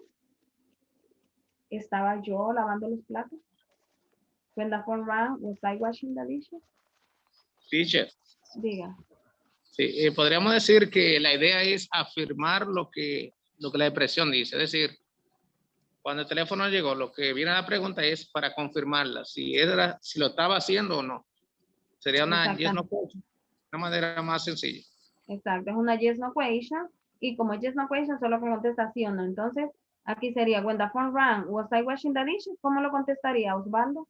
S1: estaba yo lavando los platos. When the phone rang, was I washing the dishes?
S3: Teacher,
S1: Diga.
S3: sí, podríamos decir que la idea es afirmar lo que la expresión dice. Es decir, cuando el teléfono llegó, lo que viene a la pregunta es para confirmarla, si lo estaba haciendo o no. Sería una yes, no question, una manera más sencilla.
S1: Exacto, es una yes no question. Y como yes no question, solo que contesta sí o no. Entonces, aquí sería, when the phone rang, was I washing the dishes? ¿Cómo lo contestaría, Osvaldo?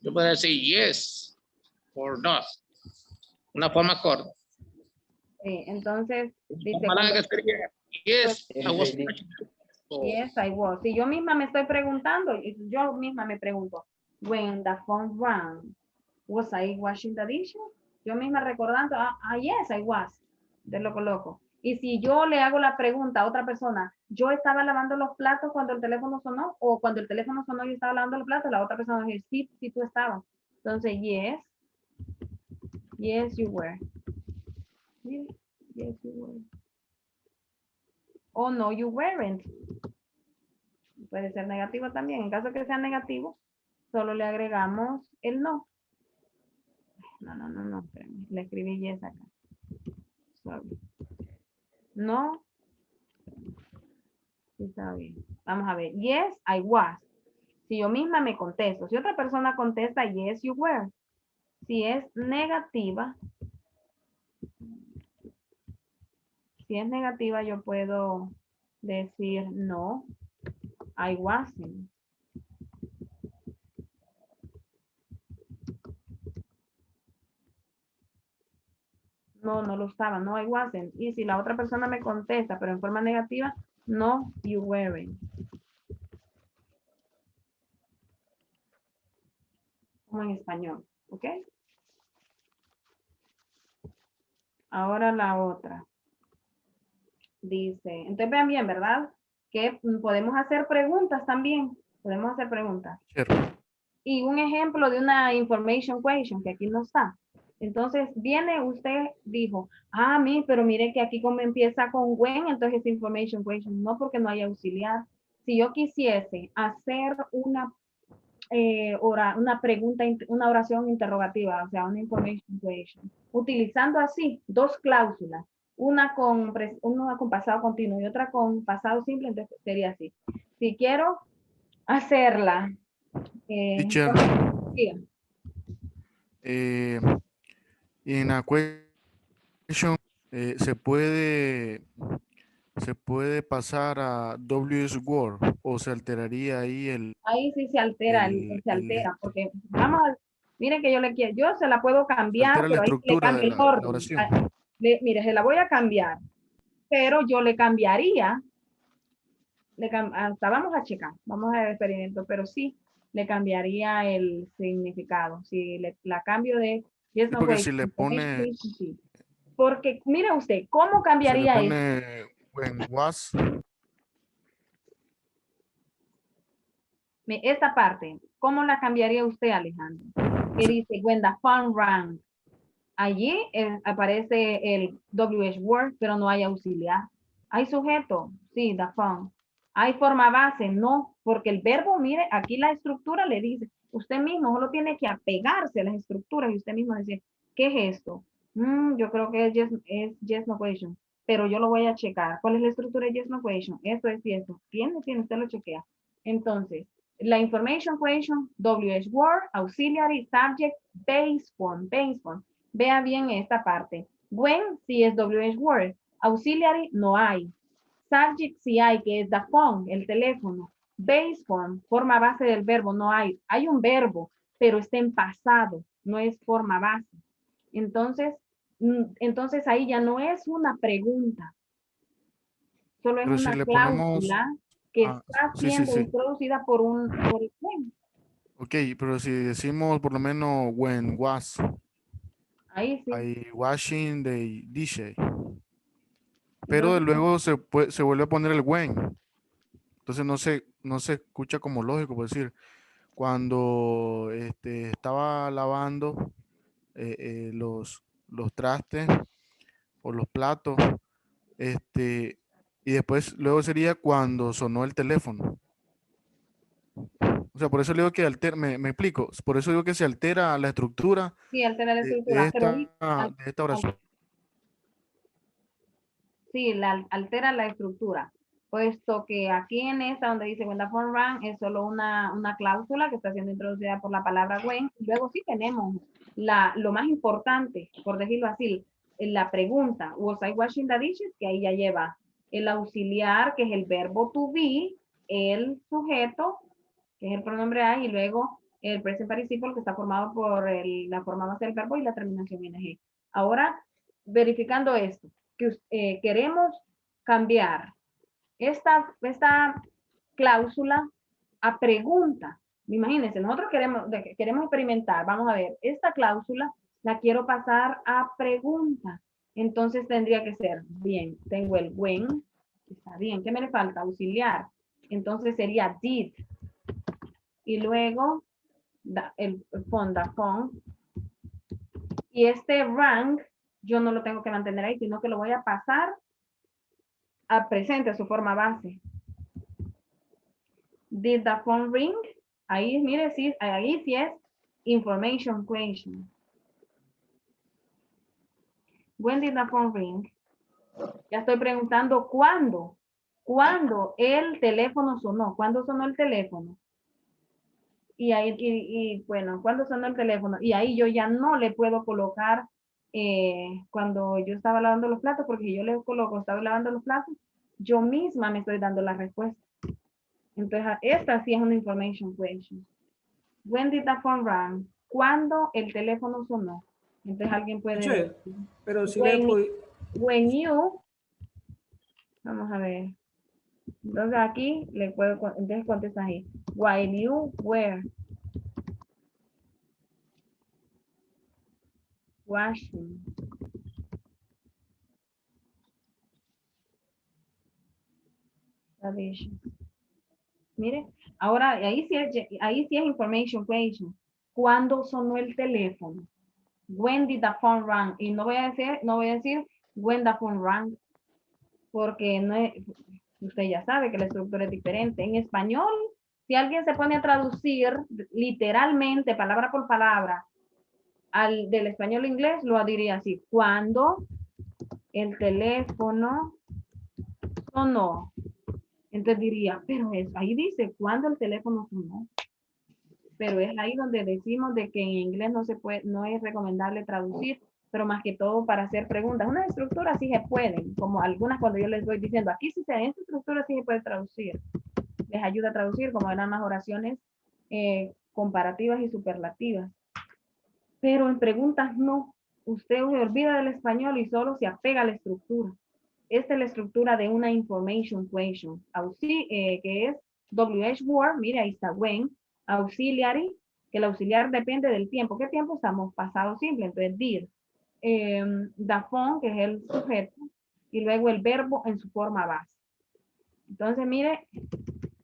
S3: Yo podría decir yes or not. Una forma corta.
S1: Sí, entonces, dice...
S3: Palabra que sería, yes, I was.
S1: Yes, I was. Si yo misma me estoy preguntando, yo misma me pregunto, when the phone rang, was I washing the dishes? Yo misma recordando, yes, I was. De lo coloco. Y si yo le hago la pregunta a otra persona, yo estaba lavando los platos cuando el teléfono sonó, o cuando el teléfono sonó yo estaba lavando los platos, la otra persona dice, sí, sí tú estabas. Entonces, yes, you were. Yes, you were. O no, you weren't. Puede ser negativo también. En caso que sea negativo, solo le agregamos el no. No, espérame. Le escribí yes acá. Sorry. No. Sí, está bien. Vamos a ver. Yes, I was. Si yo misma me contesto. Si otra persona contesta, yes, you were. Si es negativa, yo puedo decir no, I wasn't. No lo estaba, no, I wasn't. Y si la otra persona me contesta, pero en forma negativa, no, you weren't. Como en español, ¿ok? Ahora la otra. Dice, entonces vean bien, ¿verdad? Que podemos hacer preguntas también. Podemos hacer preguntas. Y un ejemplo de una information question, que aquí no está. Entonces, viene usted, dijo, pero mire que aquí como empieza con when, entonces es information question. No, porque no hay auxiliar. Si yo quisiese hacer una pregunta, una oración interrogativa, o sea, una information question, utilizando así dos cláusulas, una con pasado continuo y otra con pasado simple, entonces sería así. Si quiero hacerla,
S9: Teacher, en la question se puede pasar a WS Word o se alteraría ahí el...
S1: Ahí sí se altera, porque vamos a, miren que yo se la puedo cambiar,
S9: altera
S1: pero
S9: la
S1: ahí
S9: estructura
S1: le cambio el
S9: de la
S1: orden.
S9: oración.
S1: Mire, se la voy a cambiar, pero yo le cambiaría, hasta vamos a checar, vamos a ver el experimento, pero sí le cambiaría el significado. Si la cambio de... Yes, no,
S9: porque si le pone...
S1: Sí. Porque, mire usted, ¿cómo cambiaría
S9: se le pone when was.
S1: Esta parte, ¿cómo la cambiaría usted, Alejandro? Que dice, when the phone rang. Allí aparece el WH word, pero no hay auxiliar. ¿Hay sujeto? Sí, the phone. ¿Hay forma base? No, porque el verbo, mire, aquí la estructura le dice, usted mismo solo tiene que apegarse a las estructuras y usted mismo dice, ¿qué es esto? Yo creo que es yes, no question, pero yo lo voy a checar. ¿Cuál es la estructura de yes, no question? Esto es cierto. Tiene, usted lo chequea. Entonces, la information question, WH word, auxiliary, subject, base form. Vea bien esta parte. When, sí es WH word. Auxiliary, no hay. Subject, sí hay, que es the phone, el teléfono. Base form, forma base del verbo, no hay. Hay un verbo, pero está en pasado, no es forma base. Entonces ahí ya no es una pregunta. Solo es
S9: Pero
S1: una
S9: si le
S1: cláusula
S9: ponemos,
S1: que está siendo introducida por el when.
S9: Ok, pero si decimos por lo menos when was
S1: Ahí sí.
S9: I washing the dishes, pero
S1: Entonces,
S9: luego se vuelve a poner el when. Entonces no se escucha como lógico, por decir, cuando estaba lavando los trastes o los platos, y después luego sería cuando sonó el teléfono. O sea, por eso le digo que me explico, por eso digo que se altera la estructura
S1: sí, altera la
S9: de,
S1: estructura, pero
S9: de esta oración.
S1: sí, altera la estructura, puesto que aquí en esta donde dice when the phone rang es solo una cláusula que está siendo introducida por la palabra when. Luego sí tenemos lo más importante, por decirlo así, la pregunta, was I washing the dishes? Que ahí ya lleva el auxiliar, que es el verbo to be, el sujeto, que es el pronombre I, y luego el present participle, que está formado por la forma base del verbo y la terminación ing. Ahora, verificando esto, que queremos cambiar esta cláusula a pregunta. Imagínense, nosotros queremos experimentar. Vamos a ver, esta cláusula la quiero pasar a pregunta. Entonces tendría que ser, bien, tengo el when, está bien. ¿Qué me le falta? Auxiliar. Entonces sería did. Y luego el phone. Y este rank yo no lo tengo que mantener ahí, sino que lo voy a pasar a presente, a su forma base. Did the phone ring? Ahí, mire, sí, ahí sí es information question. When did the phone ring? Ya estoy preguntando cuándo. ¿Cuándo el teléfono sonó? ¿Cuándo sonó el teléfono? Y ahí, bueno, ¿cuándo sonó el teléfono? Y ahí yo ya no le puedo colocar cuando yo estaba lavando los platos, porque yo le coloco, estaba lavando los platos, yo misma me estoy dando la respuesta. Entonces, esta sí es una information question. When did the phone ring? ¿Cuándo el teléfono sonó? Entonces, alguien puede decir,
S6: pero si le puedo...
S1: when you, vamos a ver. Entonces, aquí le puedo, entonces contesta ahí. While you were washing the dishes. Mire, ahora ahí sí es information question. ¿Cuándo sonó el teléfono? When did the phone ring? Y no voy a decir when the phone rang, porque no es, usted ya sabe que la estructura es diferente. En español, si alguien se pone a traducir literalmente, palabra por palabra, del español al inglés, lo diría así: cuando el teléfono sonó. Entonces diría, pero ahí dice, ¿cuándo el teléfono sonó? Pero es ahí donde decimos de que en inglés no es recomendable traducir, pero más que todo para hacer preguntas. Unas estructuras sí se pueden, como algunas cuando yo les voy diciendo, aquí sí en esta estructura sí se puede traducir. Les ayuda a traducir, como eran las oraciones comparativas y superlativas. Pero en preguntas no. Usted se olvida del español y solo se apega a la estructura. Esta es la estructura de una information question, que es WH word, mire ahí está when, auxiliary, que el auxiliar depende del tiempo. ¿Qué tiempo estamos? Pasado simple, entonces did. The phone, que es el sujeto, y luego el verbo en su forma base. Entonces, mire,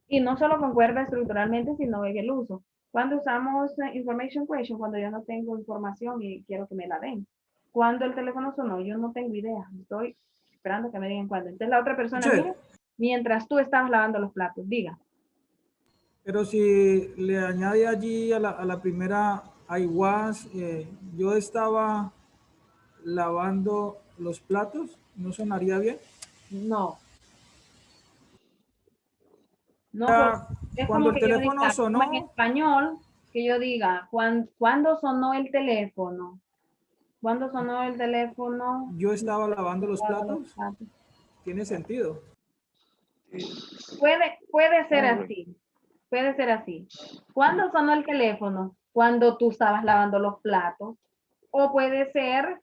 S1: y no solo concuerda estructuralmente, sino en el uso. Cuando usamos information question, cuando yo no tengo información y quiero que me la den. Cuando el teléfono sonó, yo no tengo idea. Estoy esperando que me digan cuándo. Entonces la otra persona, mire, mientras tú estabas lavando los platos, diga.
S6: Pero si le añade allí a la primera I was, yo estaba lavando los platos, ¿no sonaría bien?
S1: No. No, es
S6: cuando
S1: como
S6: el
S1: que yo
S6: teléfono
S1: diga,
S6: sonó,
S1: como en español, que yo diga, ¿cuándo sonó el teléfono? ¿Cuándo sonó el teléfono?
S6: Yo estaba lavando los platos. Tiene sentido.
S1: Puede ser así. Puede ser así. ¿Cuándo sonó el teléfono? Cuando tú estabas lavando los platos. O puede ser,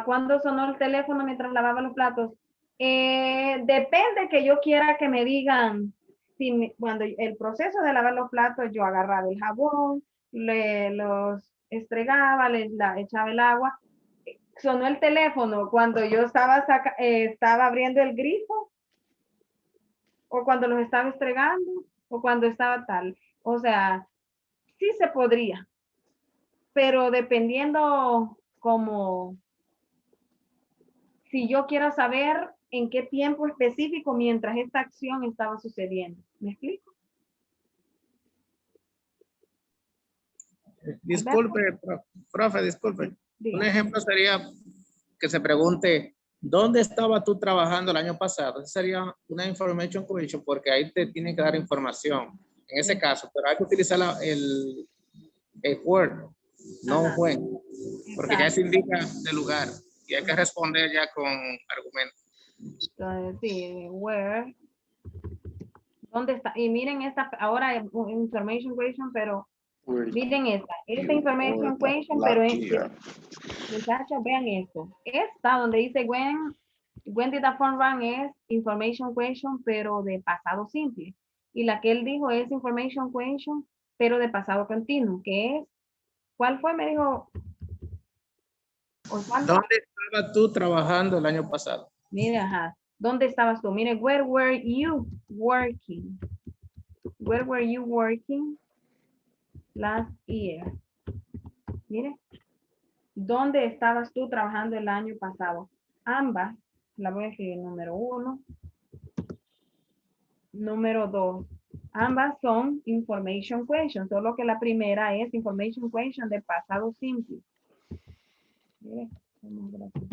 S1: ¿cuándo sonó el teléfono mientras lavaba los platos? Depende que yo quiera que me digan, cuando el proceso de lavar los platos, yo agarraba el jabón, los estregaba, echaba el agua. Sonó el teléfono cuando yo estaba abriendo el grifo, o cuando los estaba estregando, o cuando estaba tal. O sea, sí se podría, pero dependiendo como si yo quiero saber en qué tiempo específico mientras esta acción estaba sucediendo. ¿Me explico?
S3: Disculpe, profe, disculpe. Un ejemplo sería que se pregunte, ¿dónde estaba tú trabajando el año pasado? Esa sería una information question porque ahí te tienen que dar información. En ese caso, pero hay que utilizar el word, no un when, porque ya se indica el lugar y hay que responder ya con argumentos.
S1: Entonces, sí, where. ¿Dónde está? Y miren esta, ahora information question, pero miren esta information question, pero muchachos, vean esto. Esta donde dice when did the phone run es information question, pero de pasado simple. Y la que él dijo es information question, pero de pasado continuo, que es, ¿cuál fue? Me dijo,
S3: ¿dónde estabas tú trabajando el año pasado?
S1: Mira, ajá. ¿Dónde estabas tú? Mire, where were you working? Where were you working last year? Mire, ¿dónde estabas tú trabajando el año pasado? Ambas, la voy a escribir número 1. Número 2. Ambas son information question, solo que la primera es information question de pasado simple. Mire, vamos a ver aquí.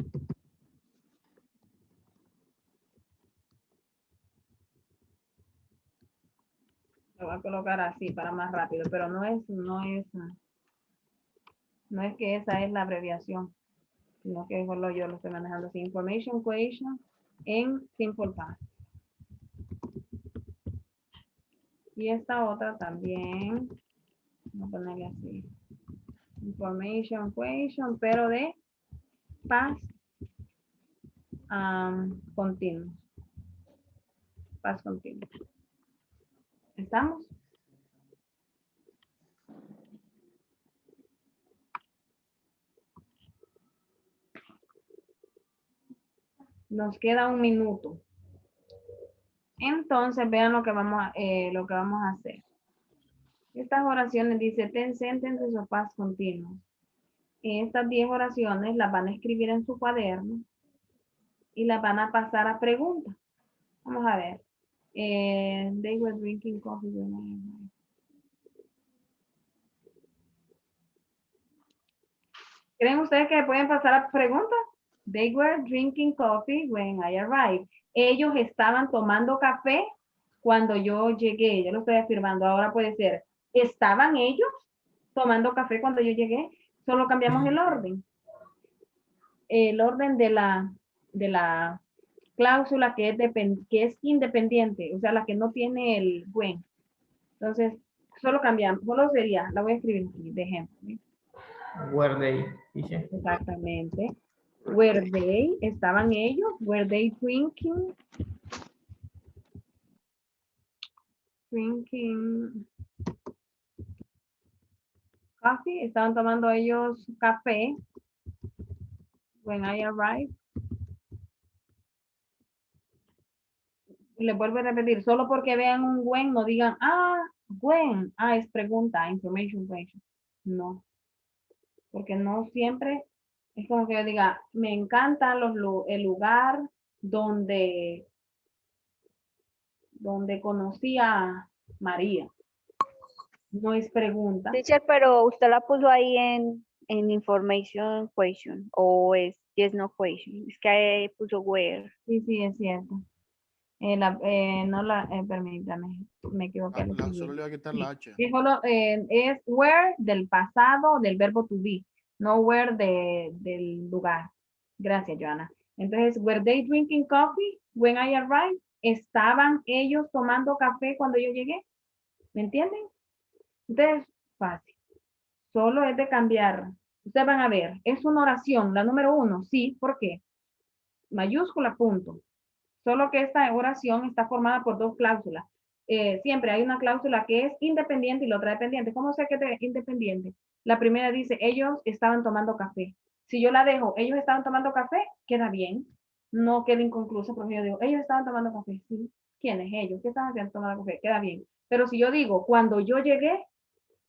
S1: Lo voy a colocar así para más rápido, pero no es que esa es la abreviación, sino que solo yo lo estoy manejando así. Information question en simple past. Y esta otra también, vamos a ponerle así. Information question, pero de past continuo. Past continuo. ¿Estamos? Nos queda 1 minuto. Entonces, vean lo que vamos a hacer. Estas oraciones dice 10 sentences o past continuos. Estas 10 oraciones las van a escribir en su cuaderno y las van a pasar a preguntas. Vamos a ver. They were drinking coffee when I arrived. ¿Creen ustedes que pueden pasar a preguntas? They were drinking coffee when I arrived. Ellos estaban tomando café cuando yo llegué. Yo lo estoy afirmando. Ahora puede ser, ¿estaban ellos tomando café cuando yo llegué? Solo cambiamos el orden. El orden de la cláusula que es independiente, o sea, la que no tiene el when. Entonces, solo cambiamos. Solo sería, la voy a escribir aquí, de ejemplo. ¿Sí?
S2: Were they, dice.
S1: Exactamente. Were they, estaban ellos, were they drinking coffee, estaban tomando ellos café when I arrived. Y les vuelvo a repetir, solo porque vean un when, no digan, when, es pregunta, information question. No. Porque no siempre es como que yo diga, me encanta el lugar donde conocí a María. No es pregunta.
S12: Teacher, pero usted la puso ahí en information question o es yes no question. Es que ahí puso where.
S1: Sí, es cierto. Permítame, me equivoqué.
S9: Solo le voy a quitar la H.
S1: Es where del pasado del verbo to be, no where del lugar. Gracias, Joana. Entonces, were they drinking coffee when I arrived? ¿Estaban ellos tomando café cuando yo llegué? ¿Me entienden? Entonces, fácil. Solo es de cambiar. Ustedes van a ver, es una oración, la número 1, sí, ¿por qué? Mayúscula, punto. Solo que esta oración está formada por 2 cláusulas. siempre hay una cláusula que es independiente y la otra dependiente. ¿Cómo sé que es independiente? La primera dice, ellos estaban tomando café. Si yo la dejo, ellos estaban tomando café, queda bien. No queda inconcluso, porque yo digo, ellos estaban tomando café. ¿Sí? ¿Quiénes? Ellos. ¿Qué estaban haciendo tomando café? Queda bien. Pero si yo digo, cuando yo llegué,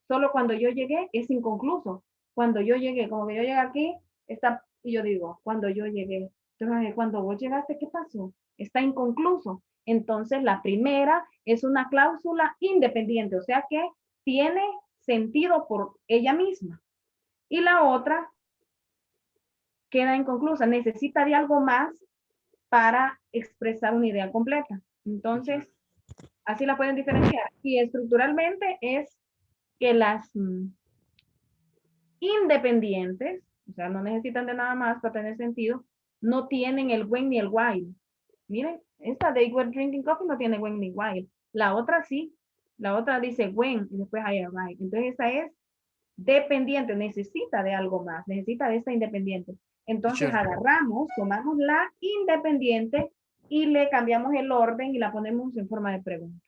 S1: solo cuando yo llegué, es inconcluso. Cuando yo llegué, como que yo llegué aquí, está, y yo digo, cuando yo llegué. Entonces, cuando vos llegaste, ¿qué pasó? Está inconcluso. Entonces, la primera es una cláusula independiente, o sea que tiene sentido por ella misma. Y la otra queda inconclusa, necesita de algo más para expresar una idea completa. Entonces, así la pueden diferenciar. Y estructuralmente es que las independientes, o sea, no necesitan de nada más para tener sentido, no tienen el when ni el while. Miren, esta they were drinking coffee no tiene when ni while. La otra sí. La otra dice when y después I arrived. Entonces esta es dependiente, necesita de algo más, necesita de esta independiente. Entonces agarramos, tomamos la independiente y le cambiamos el orden y la ponemos en forma de pregunta.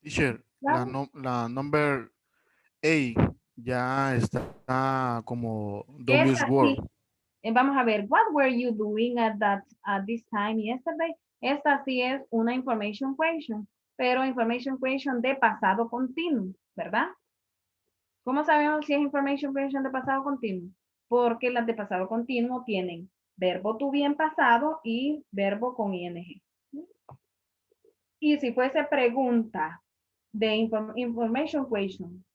S9: Teacher, la number 8 ya está como W's word.
S1: Vamos a ver, what were you doing at this time yesterday? Esta sí es una information question, pero information question de pasado continuo, ¿verdad? ¿Cómo sabemos si es information question de pasado continuo? Porque las de pasado continuo tienen verbo to be en pasado y verbo con ing. Y si fuese pregunta de information question,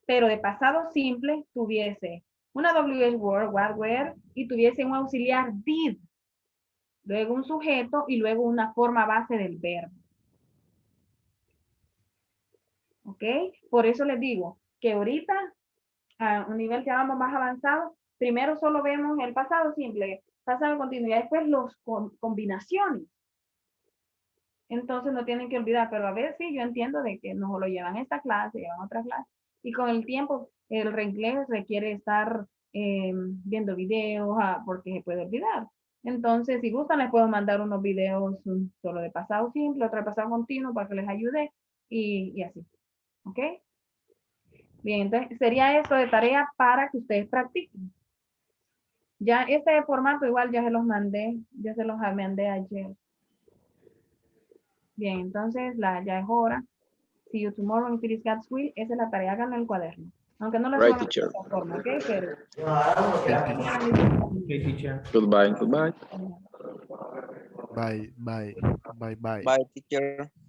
S1: pero de pasado simple, tuviese una WH word, what, where, y tuviese un auxiliar did, luego un sujeto y luego una forma base del verbo. ¿Ok? Por eso les digo que ahorita, a un nivel que vamos más avanzado, primero solo vemos el pasado simple, pasado continuo, y después las combinaciones. Entonces no tienen que olvidar, pero a ver si yo entiendo de que no lo llevan esta clase, llevan otra clase, y con el tiempo el reinglés requiere estar viendo videos porque se puede olvidar. Entonces, si gustan, les puedo mandar unos videos solo de pasado simple, otro de pasado continuo para que les ayude y así. ¿Ok? Bien, entonces sería eso de tarea para que ustedes practiquen. Ya este formato igual ya se los mandé ayer. Bien, entonces ya es hora. See you tomorrow if it is God's will. Esa es la tarea, háganlo en el cuaderno. Aunque no lo
S14: Right,
S1: suban
S14: teacher.
S1: de esta forma, ¿ok? Pero...
S2: Okay, teacher.
S14: Goodbye, goodbye.
S9: Bye, bye, bye, bye.
S8: Bye, teacher.